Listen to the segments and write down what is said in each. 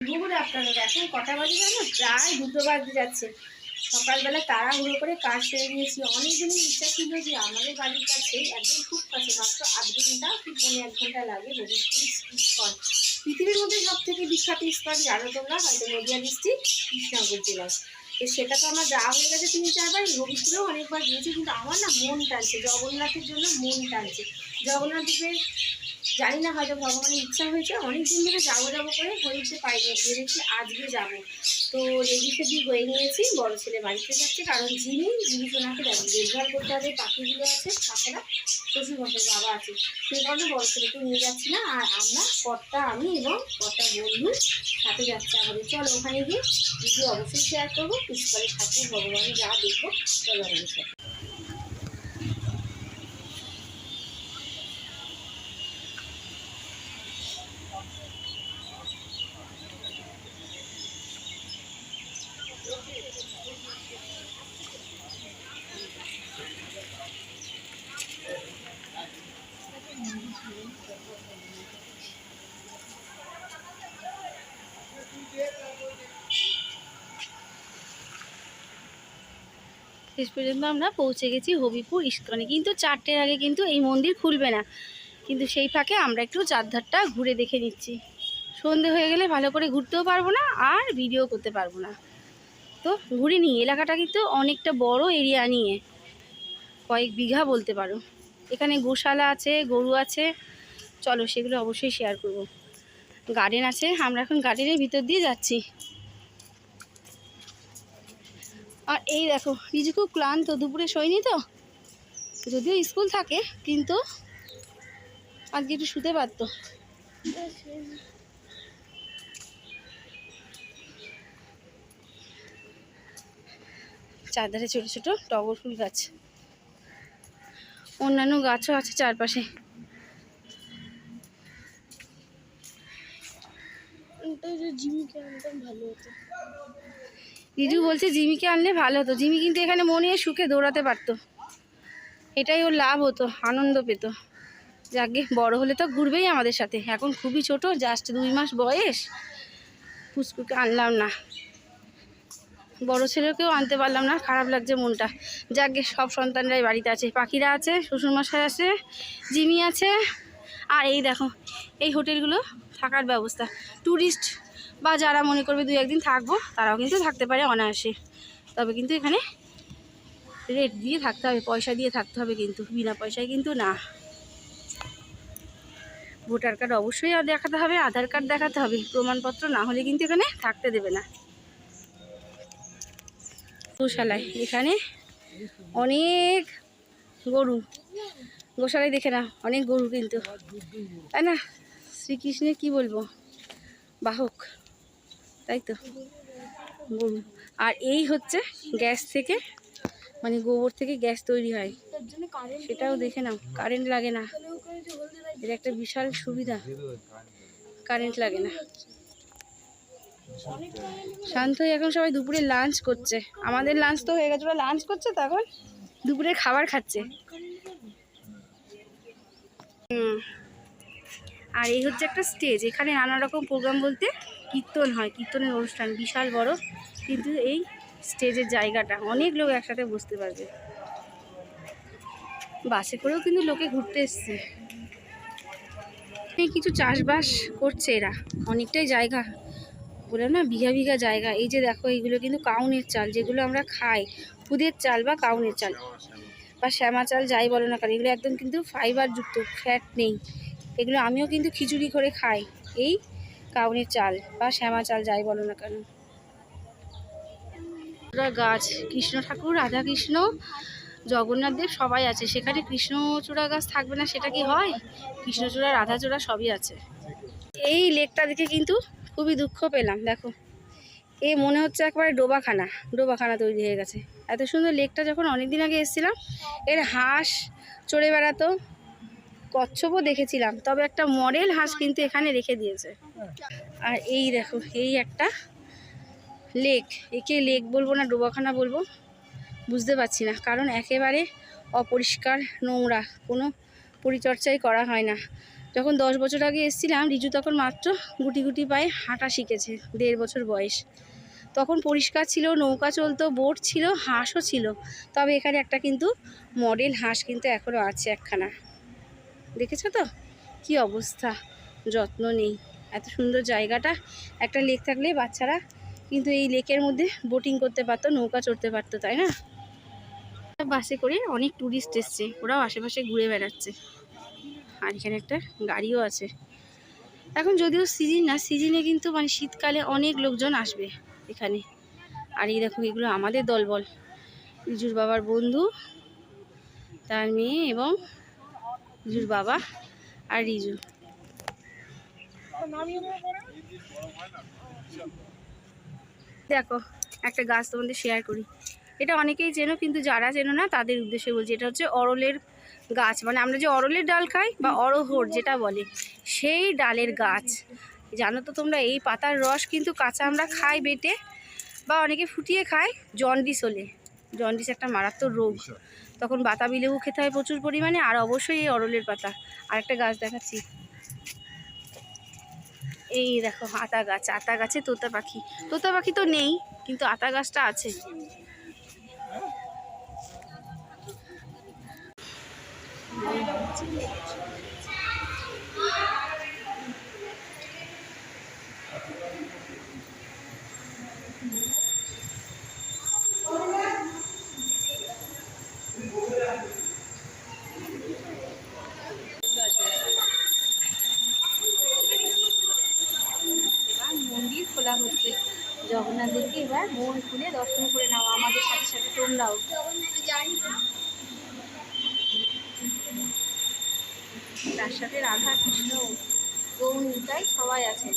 দুপুরে আপনারা এখন কটা বাজে জানো? প্রায় 2টো বাজতে যাচ্ছে। সকালবেলা তাড়াহুড়ো করে কাজ সেরে নিয়েছি। অনেকদিনই ইচ্ছা ছিল যে আমাদের বাড়ির কাছে একদম খুব কাছে, মাত্র 8 ঘন্টা কি 1 ঘন্টা লাগে হরিশপুর ইস্কন। পৃথিবীর মধ্যে সব থেকে বিখ্যাত ইস্কন জানো তোমরা হয়তো, নদিয়া ডিস্ট্রিক্ট কৃষ্ণনগর জেলায়। তো সেটা তো আমার যাওয়া হয়ে গেছে 3-4 বার, হরিশপুরেও অনেকবার গিয়েছি, কিন্তু আমার না মন টানছে, জগন্নাথের জন্য মন টানছে। জগন্নাথ দেবের জানি না, হয়তো ভগবানের ইচ্ছা হয়েছে, অনেক দিন ধরে যাবো যাবো করে হয়ে উঠতে পারিনি, ভেবেছি আজকে যাবো। তো রেডি সেডি হয়ে নিয়েছি, বড় ছেলে বাড়িতে যাচ্ছে, কারণ যিনি সোনাকে দেখভাল করতে হবে, পাখিগুলো আছে, পাখিরা শ্বশুরমশাই বাবা আছে, সেই কারণে বড় ছেলেকে নিয়ে যাচ্ছি না। আর আমরা কর্তা, আমি এবং কর্তা বন্ধু সাথে যাচ্ছে আমাদের। চলো ওখানে গিয়ে ভিডিও অবশ্যই শেয়ার করবো, পুষ্পারে ঠাকুর ভগবান যা দেখবো, চলো আমাদের সাথে। শেষ পর্যন্ত আমরা পৌঁছে গেছি হবিপুর ইস্কনে, কিন্তু 4টের আগে কিন্তু এই মন্দির খুলবে না। কিন্তু সেই ফাঁকে আমরা একটু চারধারটা ঘুরে দেখে নিচ্ছি। সন্ধে হয়ে গেলে ভালো করে ঘুরতেও পারবো না আর ভিডিও করতে পারবো না। তো ঘুরে নিই, এলাকাটা কিন্তু অনেকটা বড় এরিয়া নিয়ে, কয়েক বিঘা বলতে পারো। এখানে গোশালা আছে, গরু আছে, চলো সেগুলো অবশ্যই শেয়ার করব। গার্ডেন আছে, আমরা এখন গার্ডেনের ভিতর দিয়ে যাচ্ছি। আর এই দেখো রিজু খুব ক্লান্ত, দুপুরে শোয়নি তো, যদিও স্কুল থাকে কিন্তু আজকে একটু শুতে পারতো। চারধারে ছোট ছোট টগর ফুল গাছ, অন্যান্য গাছও আছে চারপাশে। রিজু বলছে জিমিকে আনলে ভালো হতো, জিমি কিন্তু এখানে মনে সুখে দৌড়াতে পারতো, এটাই ওর লাভ হতো, আনন্দ পেত। যাকে বড় হলে তো ঘুরবেই আমাদের সাথে, এখন খুবই ছোট, জাস্ট 2 মাস বয়স, পুচকুকে আনলাম না। বড় ছেলেকেও আনতে পারলাম না, খারাপ লাগছে মনটা। যাকে সব সন্তানরাই বাড়িতে আছে, পাখিরা আছে, শ্বশুরমশাই আছে, জিমি আছে। আর এই দেখো এই হোটেলগুলো থাকার ব্যবস্থা, ট্যুরিস্ট বা যারা মনে করবে 2-1 দিন থাকবো তারাও কিন্তু থাকতে পারে অনায়াসে। তবে কিন্তু এখানে রেট দিয়ে থাকতে হবে, পয়সা দিয়ে থাকতে হবে, কিন্তু বিনা পয়সায় কিন্তু না। ভোটার কার্ড অবশ্যই দেখাতে হবে, আধার কার্ড দেখাতে হবে, প্রমাণপত্র না হলে কিন্তু এখানে থাকতে দেবে না। গোশালায় এখানে অনেক গরু, গোশালায় দেখে না অনেক গরু, কিন্তু তাই না, শ্রীকৃষ্ণের কি বলবো বাহক, তাই তো গরু। আর এই হচ্ছে গ্যাস থেকে, মানে গোবর থেকে গ্যাস তৈরি হয়, সেটাও দেখে নাও, কারেন্ট লাগে না, এটা একটা বিশাল সুবিধা, কারেন্ট লাগে না। শান্ত হয়ে এখন সবাই দুপুরে লাঞ্চ করছে, আমাদের লাঞ্চ তো হয়ে গেছে, ওরা লাঞ্চ করছে, তখন দুপুরে খাবার খাচ্ছে। আর এই হচ্ছে একটা স্টেজ, এখানে নানা রকম প্রোগ্রাম বলতে কীর্তন হয়, কীর্তনের অনুষ্ঠান বিশাল বড়, কিন্তু এই স্টেজের জায়গাটা অনেক লোক একসাথে বসতে পারবে। বাসে করেও কিন্তু লোকে ঘুরতে এসছে। কিছু চাষবাস করছে এরা, অনেকটাই জায়গা, বলে না বিঘা বিঘা জায়গা। এই যে দেখো এইগুলো কিন্তু কাউনের চাল, যেগুলো আমরা খাই, খুদের চাল বা কাউনের চাল বা শ্যামা চাল যাই বলো না কারণ, এগুলো একদম কিন্তু ফাইবার যুক্ত, ফ্যাট নেই। এগুলো আমিও কিন্তু খিচুড়ি করে খাই, এই কাউনের চাল বা শ্যামা চাল যাই বলো না কেন। গাছ, কৃষ্ণ ঠাকুর, রাধা কৃষ্ণ, জগন্নাথ দেব সবাই আছে সেখানে, কৃষ্ণচূড়া গাছ থাকবে না সেটা কি হয়? কৃষ্ণচূড়া, রাধাচূড়া সবই আছে। এই লেকটা দেখে কিন্তু খুবই দুঃখ পেলাম, দেখো এ মনে হচ্ছে একবারে ডোবাখানা তৈরি হয়ে গেছে। এত সুন্দর লেকটা যখন অনেকদিন আগে এসেছিলাম, এর হাঁস চড়ে বেড়াতো, কচ্ছপও দেখেছিলাম, তবে একটা মডেল হাঁস কিন্তু এখানে রেখে দিয়েছে। আর এই দেখো এই একটা লেক, একে লেক বলবো না ডোবাখানা বলবো বুঝতে পারছি না, কারণ একেবারে অপরিষ্কার, নোংরা, কোনো পরিচর্যাই করা হয় না। যখন 10 বছর আগে এসেছিলাম, রিজু তখন মাত্র গুটি গুটি পায়ে হাঁটা শিখেছে, 1.5 বছর বয়স। তখন পরিষ্কার ছিল, নৌকা চলতো, বোট ছিল, হাঁসও ছিল। তবে এখানে একটা কিন্তু মডেল হাঁস কিন্তু এখনও আছে একখানা, দেখেছো তো কি অবস্থা, যত্ন নেই। এত সুন্দর জায়গাটা, একটা লেক থাকলে বাচ্চারা কিন্তু এই লেকের মধ্যে বোটিং করতে পারতো, নৌকা চড়তে পারতো, তাই না? বাসে করে অনেক ট্যুরিস্ট এসছে, ওরাও আশেপাশে ঘুরে বেড়াচ্ছে। আর এখানে একটা গাড়িও আছে। এখন যদিও সিজন না, সিজনে কিন্তু মানে শীতকালে অনেক লোকজন আসবে এখানে। আর এই দেখো, এগুলো আমাদের দলবল, রিজুর বাবার বন্ধু, তার মেয়ে এবং রিজুর বাবা আর রিজু। দেখো একটা গাছ তোমাদের শেয়ার করি, এটা অনেকেই চেনো, কিন্তু যারা চেনো না তাদের উদ্দেশ্যে বলছি। এটা হচ্ছে অরলের গাছ, মানে আমরা যে অরলের ডাল খাই বা অরহর যেটা বলে, সেই ডালের গাছ। জানো তো তোমরা, এই পাতার রস কিন্তু কাঁচা আমরা খাই বেটে, বা অনেকে ফুটিয়ে খায় জন্ডিস হলে। জন্ডিস একটা মারাত্মক রোগ, তখন বাতাবি লেবু খেতে হয় প্রচুর পরিমাণে, আর অবশ্যই এই অরলের পাতা। আরেকটা গাছ দেখাচ্ছি, এই দেখো আতা গাছ, আতা গাছে তোতা পাখি। তোতা পাখি তো নেই, কিন্তু আতা গাছটা আছে। এবার মন্দির খোলা হচ্ছে, জগন্নাথদেরকে এবার মন খুলে দর্শন করে নাও, আমাদের সাথে সাথে তোমরাও। তার সাথে রাধা কৃষ্ণ গৌরীতাই সবাই আছে।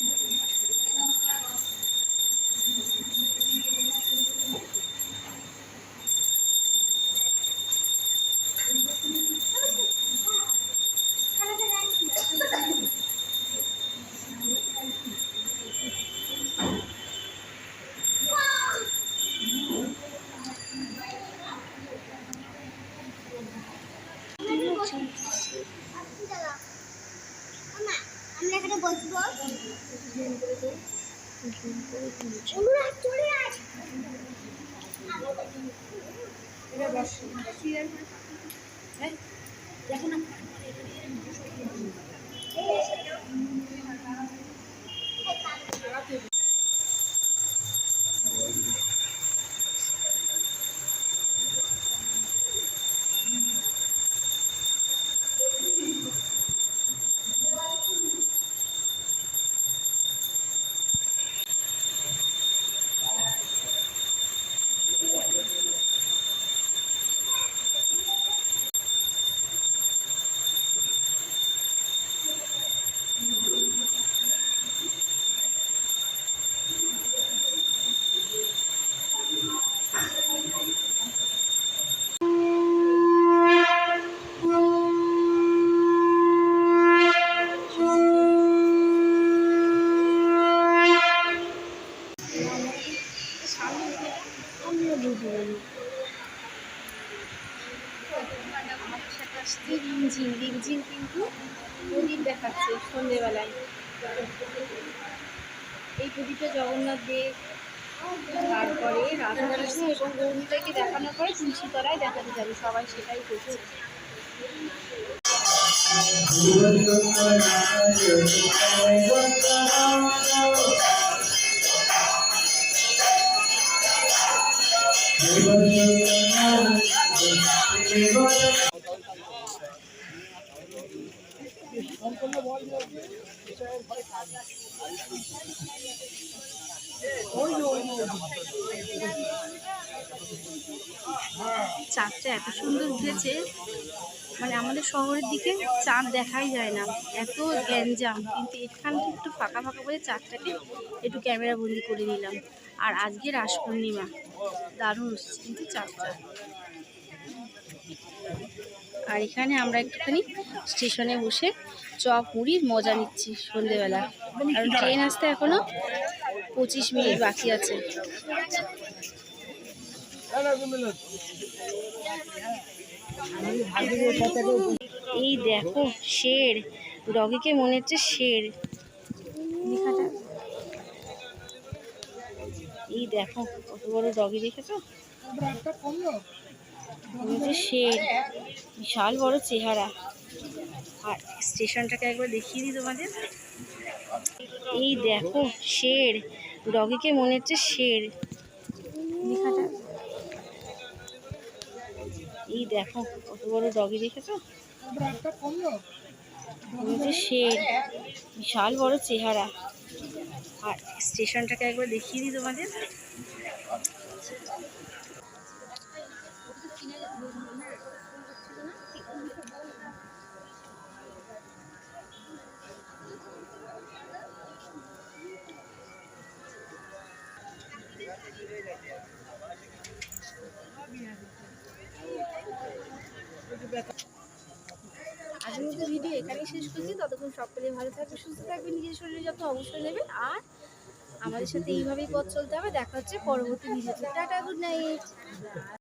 আমরা এখানে বসবো, দেখো না রিমঝিম রিমঝিম কিন্তু প্রদীপ দেখাচ্ছে সন্ধেবেলায়। এই প্রদীপটা জগন্নাথ দেব, তারপরে রাধাকৃষ্ণ এবং গৌরীতাকে দেখানোর পরে তুলসী তলায় দেখাতে যাবে, সবাই সেটাই করছে। চাঁদটা এত সুন্দর উঠেছে, মানে আমাদের শহরের দিকে চাঁদ দেখাই যায় না, এত গ্যাঞ্জাম, কিন্তু এখানটা একটু ফাঁকা ফাঁকা বলে চাঁদটাকে একটু ক্যামেরা বন্দি করে নিলাম। আর আজকে রাস পূর্ণিমা, দারুণ হচ্ছে কিন্তু চাঁদটা। আর এখানে আমরা একটুখানি স্টেশনে বসে চপ মুড়ির মজা নিচ্ছি সন্ধেবেলা, কারণ ট্রেন আসতে এখনো 25 মিনিট বাকি আছে। এই দেখো শের, ডগিকে মনে হচ্ছে শের। লেখাটা এই দেখো কত বড় ডগি, দেখেছো? মনে হচ্ছে শের, বিশাল বড় চেহারা। আর স্টেশনটাকে একবার দেখিয়ে দিই তোমাদের। এই দেখো শের, ডগিকে মনে হচ্ছে শের। লেখাটা এই দেখো কত বড় ডগি, দেখেছো? মনে হচ্ছে শের, বিশাল বড় চেহারা। আর স্টেশনটাকে একবার দেখিয়ে দিই তোমাদের। আজকের মতো ভিডিও এখানেই শেষ করছি। ততক্ষণ সকলে ভালো থাকবে, সুস্থ থাকবে, নিজের শরীরে যত্ন অবশ্যই নেবেন। আর আমাদের সাথে এইভাবেই পথ চলতে হবে। দেখা হচ্ছে পরবর্তী ভিডিওতে। Tata, good night.